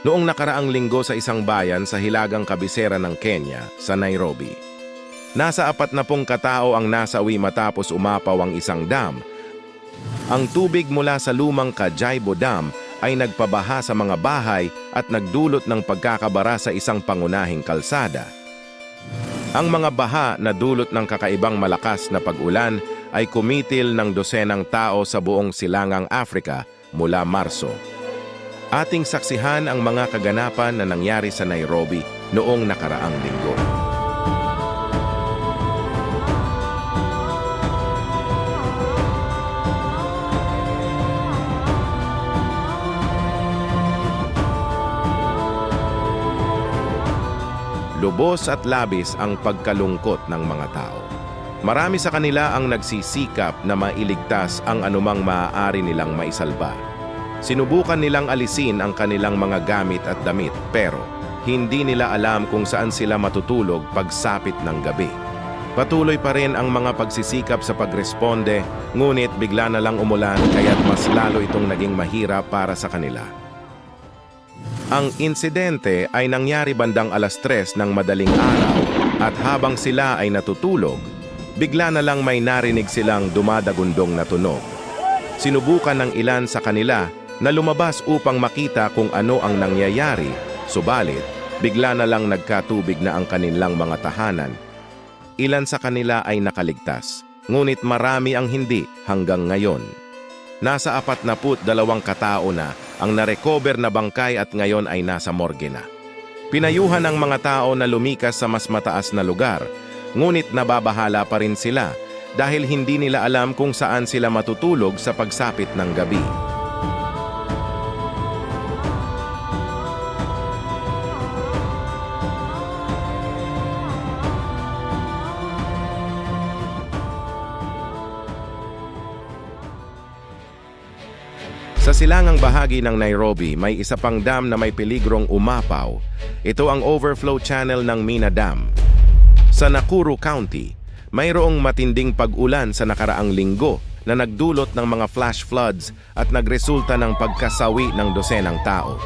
noong nakaraang linggo sa isang bayan sa hilagang kabisera ng Kenya, sa Nairobi. Nasa 40 katao ang nasawi matapos umapaw ang isang dam. Ang tubig mula sa lumang Kajaibo Dam ay nagpabaha sa mga bahay at nagdulot ng pagkakabara sa isang pangunahing kalsada. Ang mga baha na dulot ng kakaibang malakas na pag-ulan ay kumitil ng dosenang tao sa buong silangang Africa mula Marso. Ating saksihan ang mga kaganapan na nangyari sa Nairobi noong nakaraang linggo. Lubos at labis ang pagkalungkot ng mga tao. Marami sa kanila ang nagsisikap na mailigtas ang anumang maaari nilang maisalba. Sinubukan nilang alisin ang kanilang mga gamit at damit pero hindi nila alam kung saan sila matutulog pagsapit ng gabi. Patuloy pa rin ang mga pagsisikap sa pagresponde, ngunit bigla na lang umulan kaya't mas lalo itong naging mahirap para sa kanila. Ang insidente ay nangyari bandang 3:00 ng madaling araw at habang sila ay natutulog, bigla na lang may narinig silang dumadagundong na tunog. Sinubukan ng ilan sa kanila na lumabas upang makita kung ano ang nangyayari, subalit bigla na lang nagkatubig na ang kanilang mga tahanan. Ilan sa kanila ay nakaligtas, ngunit marami ang hindi hanggang ngayon. Nasa 42 katao na ang narecover na bangkay at ngayon ay nasa morgue na. Pinayuhan ng mga tao na lumikas sa mas mataas na lugar, ngunit nababahala pa rin sila dahil hindi nila alam kung saan sila matutulog sa pagsapit ng gabi. Sa silangang bahagi ng Nairobi, may isa pang dam na may peligrong umapaw. Ito ang overflow channel ng Mina Dam. Sa Nakuru County, mayroong matinding pag-ulan sa nakaraang linggo na nagdulot ng mga flash floods at nagresulta ng pagkasawi ng dosenang tao.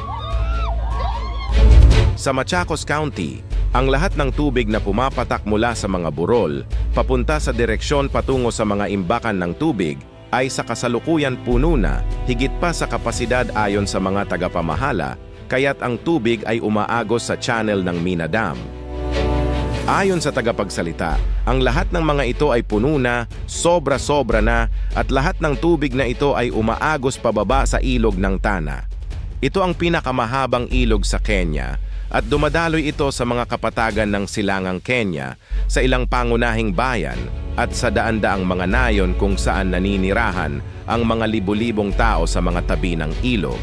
Sa Machakos County, ang lahat ng tubig na pumapatak mula sa mga burol, papunta sa direksyon patungo sa mga imbakan ng tubig, ay sa kasalukuyan puno na, higit pa sa kapasidad ayon sa mga tagapamahala, kaya't ang tubig ay umaagos sa channel ng Mina Dam. Ayon sa tagapagsalita, ang lahat ng mga ito ay puno na, sobra-sobra na, at lahat ng tubig na ito ay umaagos pababa sa ilog ng Tana. Ito ang pinakamahabang ilog sa Kenya, at dumadaloy ito sa mga kapatagan ng silangang Kenya, sa ilang pangunahing bayan, at sa daan-daang mga nayon kung saan naninirahan ang mga libu-libong tao sa mga tabi ng ilog.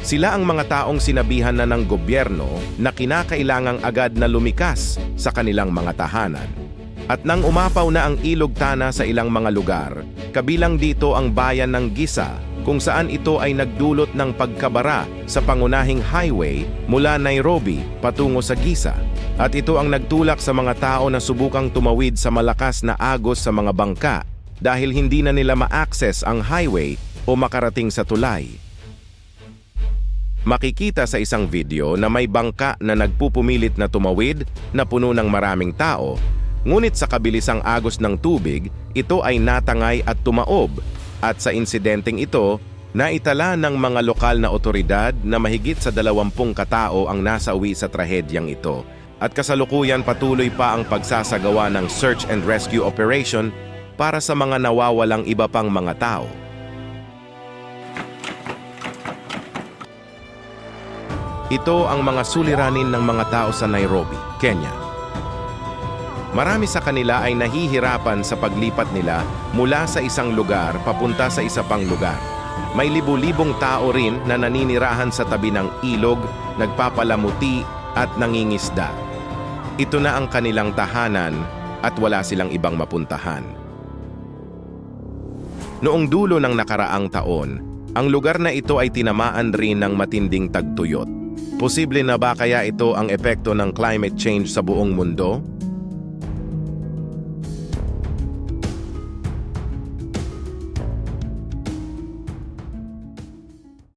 Sila ang mga taong sinabihan na ng gobyerno na kinakailangang agad na lumikas sa kanilang mga tahanan. At nang umapaw na ang ilog Tana sa ilang mga lugar, kabilang dito ang bayan ng Gisa, kung saan ito ay nagdulot ng pagkabara sa pangunahing highway mula Nairobi patungo sa Gisa. At ito ang nagtulak sa mga tao na subukang tumawid sa malakas na agos sa mga bangka dahil hindi na nila ma-access ang highway o makarating sa tulay. Makikita sa isang video na may bangka na nagpupumilit na tumawid na puno ng maraming tao, ngunit sa kabilisang agos ng tubig, ito ay natangay at tumaob. At sa insidenteng ito, naitala ng mga lokal na otoridad na mahigit sa 20 katao ang nasawi sa trahedyang ito. At kasalukuyan patuloy pa ang pagsasagawa ng search and rescue operation para sa mga nawawalang iba pang mga tao. Ito ang mga suliranin ng mga tao sa Nairobi, Kenya. Marami sa kanila ay nahihirapan sa paglipat nila mula sa isang lugar papunta sa isa pang lugar. May libu-libong tao rin na naninirahan sa tabi ng ilog, nagpapalamuti at nangingisda. Ito na ang kanilang tahanan at wala silang ibang mapuntahan. Noong dulo ng nakaraang taon, ang lugar na ito ay tinamaan rin ng matinding tagtuyot. Posible na ba kaya ito ang epekto ng climate change sa buong mundo?